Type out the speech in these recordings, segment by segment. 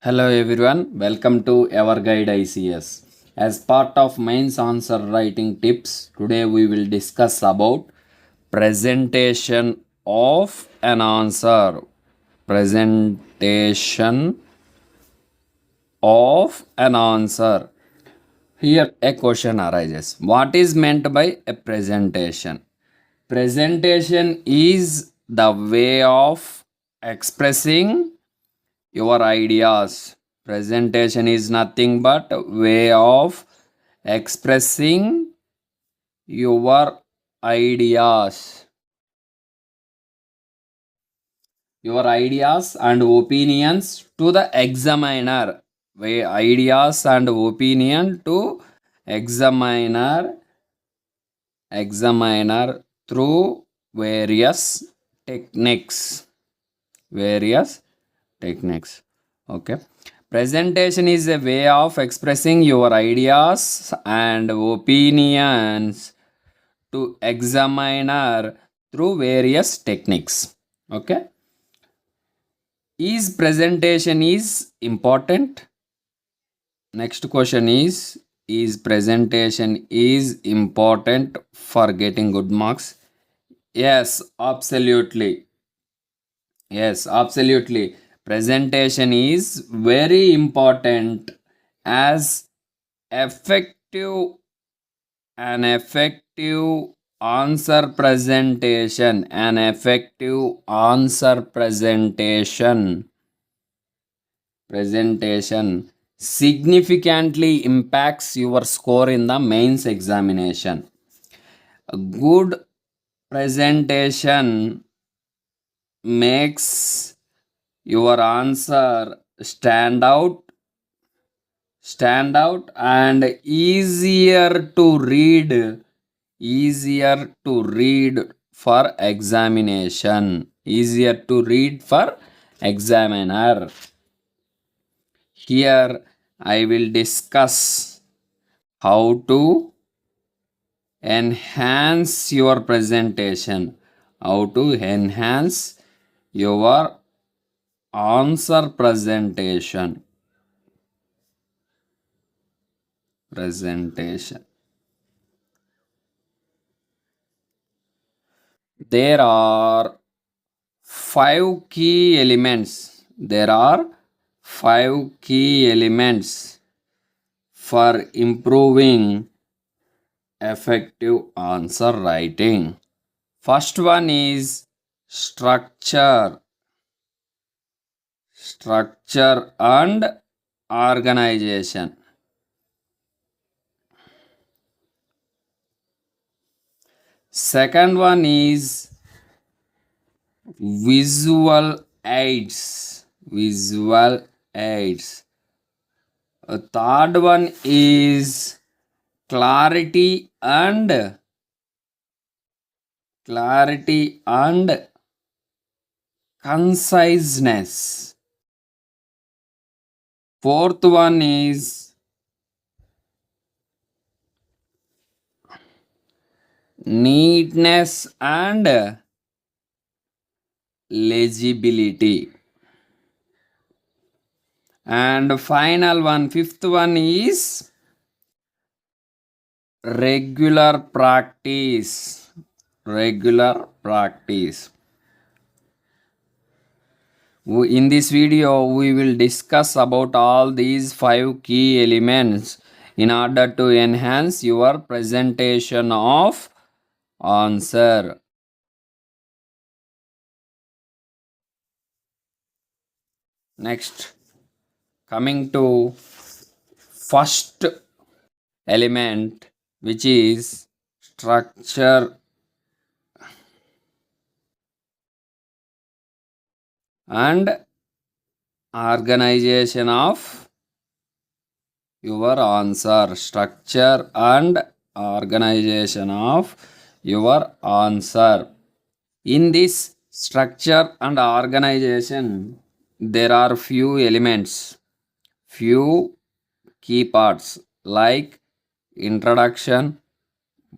Hello everyone, welcome to Our Guide ICS. As part of mains answer writing tips, today we will discuss about presentation of an answer. Presentation of an answer. Here a question arises. What is meant by a presentation? Presentation is the way of expressing your ideas. Presentation is nothing but a way of expressing your ideas. Your ideas and opinions to the examiner. Way ideas and opinion to examiner through various techniques. Various techniques. Okay. Presentation is a way of expressing your ideas and opinions to examiner through various techniques. Okay. Is presentation is important? Next question is presentation is important for getting good marks? Yes, absolutely. Yes, absolutely. Presentation is very important as effective an effective answer presentation significantly impacts your score in the mains examination. A good presentation makes your answer stand out and easier to read for examiner. Here I will discuss how to enhance your presentation, how to enhance your answer presentation. There are five key elements. There are five key elements for improving effective answer writing. First one is structure and organization. Second one is visual aids. A third one is clarity and conciseness. Fourth one is neatness and legibility. And final one, fifth one is regular practice. In this video, we will discuss about all these five key elements in order to enhance your presentation of answer. Next, coming to first element, which is structure and organization of your answer. Structure and organization of your answer. In this structure and organization, there are few elements, few key parts like introduction,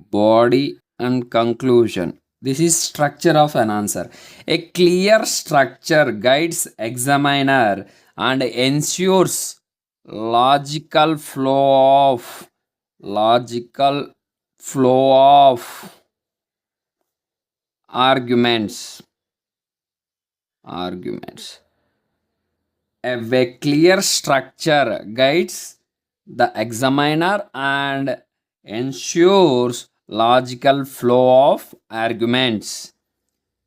body and conclusion. This is structure of an answer. A clear structure guides examiner and ensures logical flow of logical flow of arguments. A clear structure guides the examiner and ensures logical flow of arguments.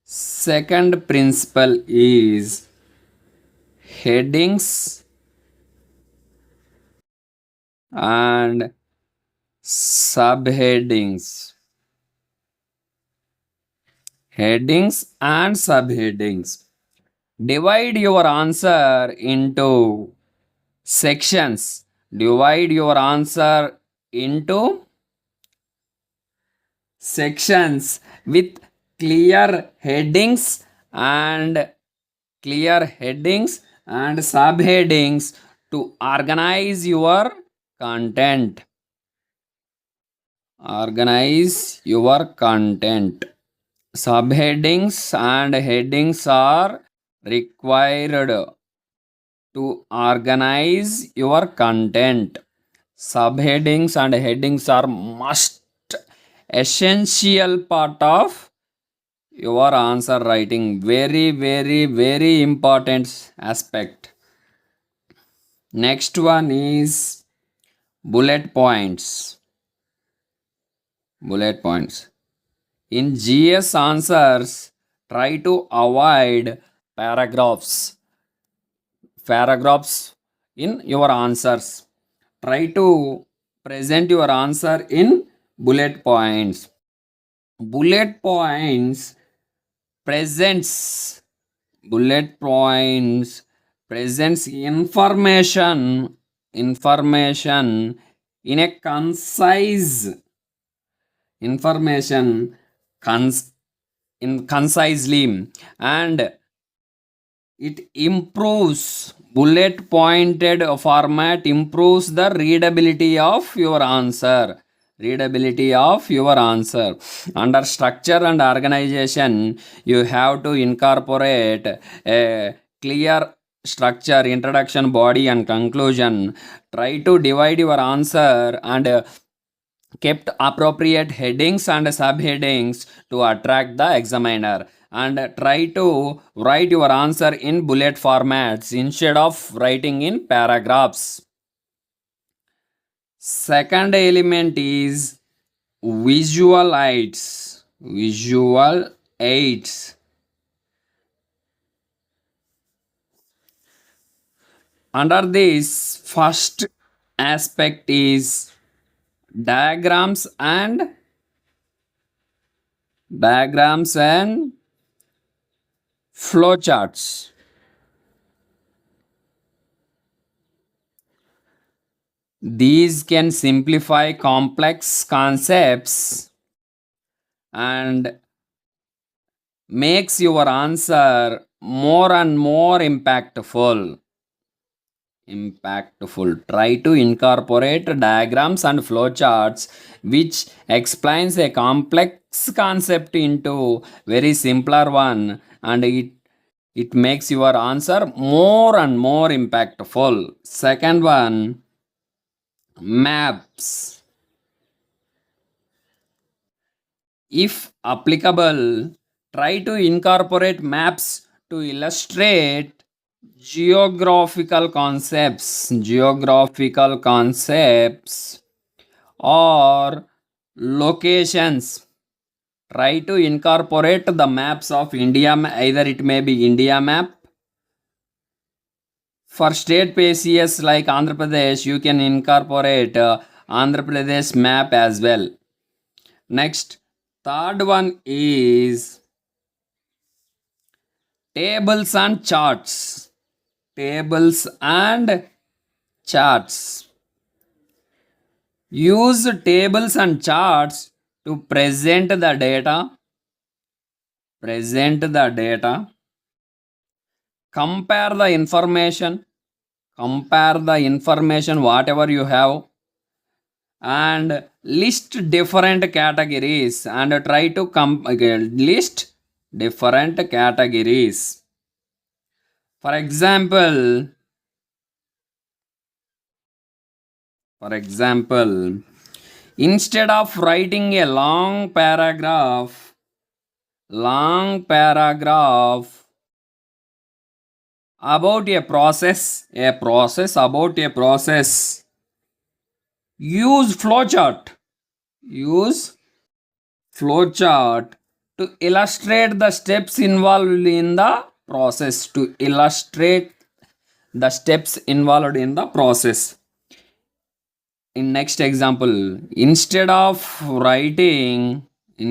Second principle is headings and subheadings. Headings and subheadings. Divide your answer into sections. Divide your answer into sections with clear headings and subheadings to organize your content. Organize your content. Subheadings and headings are required to organize your content. Subheadings and headings are must essential part of your answer writing. Very, very, very important aspect. Next one is bullet points. Bullet points. In GS answers, try to avoid paragraphs. Paragraphs in your answers. Try to present your answer in bullet points. Bullet points presents bullet points presents information in a concise information concisely, and it improves bullet pointed format improves the readability of your answer. Under structure and organization, you have to incorporate a clear structure, introduction, body and conclusion. Try to divide your answer and kept appropriate headings and subheadings to attract the examiner, and try to write your answer in bullet formats instead of writing in paragraphs. Second element is visual aids. Visual aids. Under this, first aspect is diagrams and flowcharts. These can simplify complex concepts and makes your answer more and more impactful. Try to incorporate diagrams and flowcharts which explains a complex concept into very simpler one, and it makes your answer more and more impactful. Second one, maps. If applicable, try to incorporate maps to illustrate geographical concepts or locations. Try to incorporate the maps of India, either it may be India map. For state PCS like Andhra Pradesh, you can incorporate Andhra Pradesh map as well. Next, third one is tables and charts. Tables and charts. Use tables and charts to present the data. Compare the information whatever you have. and list different categories and try to list different categories. For example, instead of writing a long paragraph about a process, use flowchart. Use flowchart to illustrate the steps involved in the process. To illustrate the steps involved in the process. In next example, instead of writing a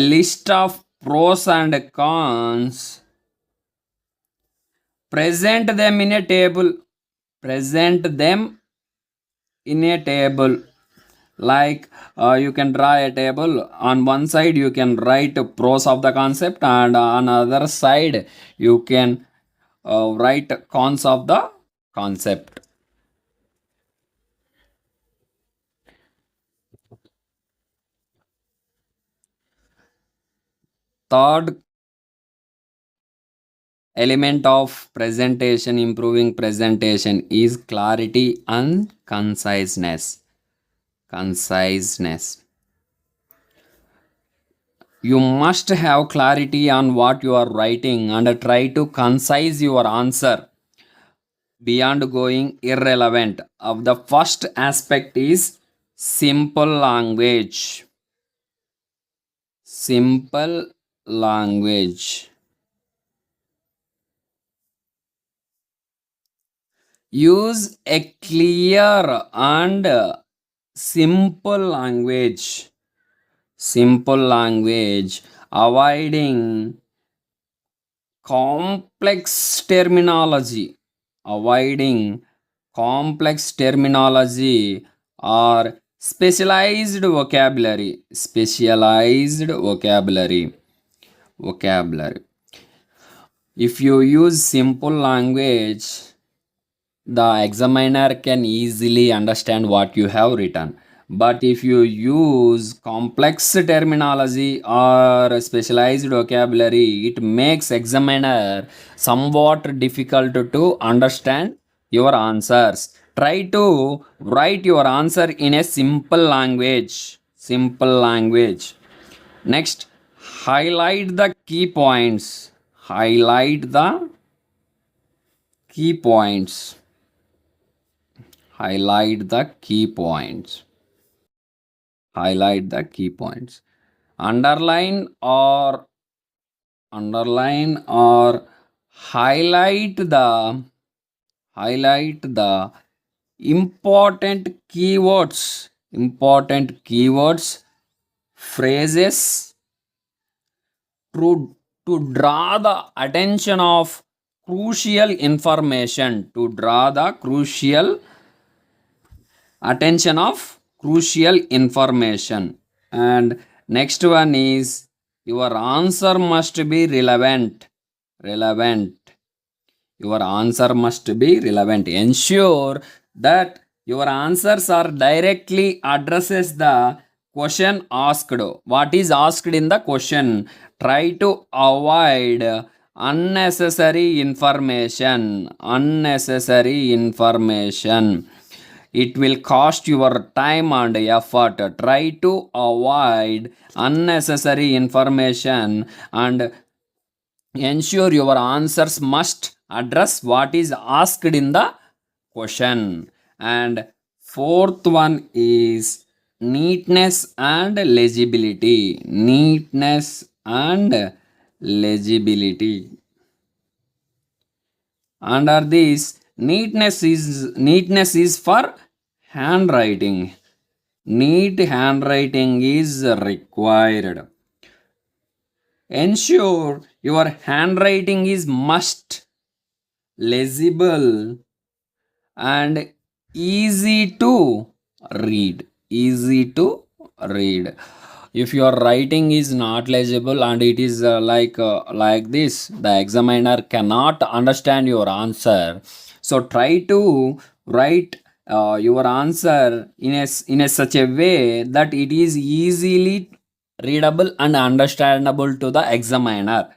list of pros and cons, present them in a table. Present them in a table. Like you can draw a table. On one side you can write pros of the concept, and on other side you can write cons of the concept. Third element of presentation, improving presentation, is clarity and conciseness. You must have clarity on what you are writing and try to concise your answer beyond going irrelevant. Of the first aspect is simple language. Simple language. Use a clear and simple language. Avoiding complex terminology. Or specialized vocabulary. If you use simple language, the examiner can easily understand what you have written. But if you use complex terminology or specialized vocabulary, it makes examiner somewhat difficult to understand your answers. Try to write your answer in a simple language. Next, highlight the key points. Highlight the key points. Underline or highlight the important keywords, phrases to draw the attention of crucial information. And next one is, your answer must be relevant. Ensure that your answers are directly addresses the question asked. What is asked in the question? Try to avoid unnecessary information. It will cost your time and effort. Try to avoid unnecessary information and ensure your answers must address what is asked in the question. And fourth one is neatness and legibility. Under this, neatness is for handwriting. Neat handwriting is required. Ensure your handwriting is must legible and easy to read. If your writing is not legible and it is like this, the examiner cannot understand your answer. So try to write your answer in a such a way that it is easily readable and understandable to the examiner.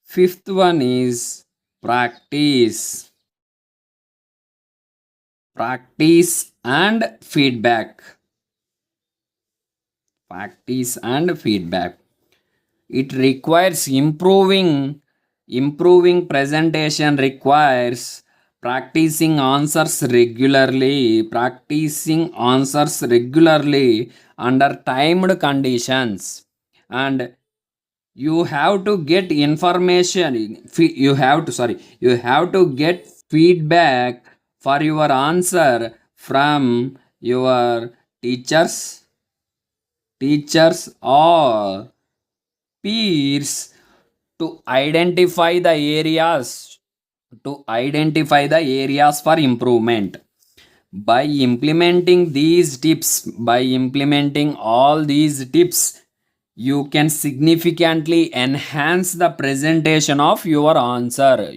Fifth one is practice. Practice and feedback. Practice and feedback. It requires improving presentation requires practicing answers regularly under timed conditions, and you have to get information you have to get feedback for your answer from your teachers or peers to identify the areas for improvement. By implementing all these tips, you can significantly enhance the presentation of your answer.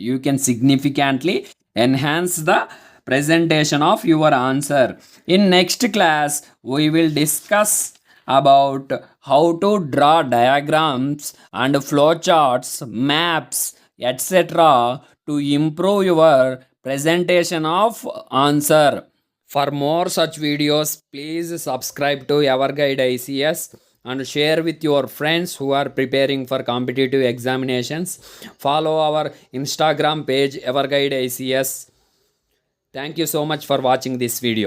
In next class, we will discuss about how to draw diagrams and flowcharts, maps, etc. to improve your presentation of answer. For more such videos, please subscribe to EverGuide ICS and share with your friends who are preparing for competitive examinations. Follow our Instagram page EverGuide ICS. Thank you so much for watching this video.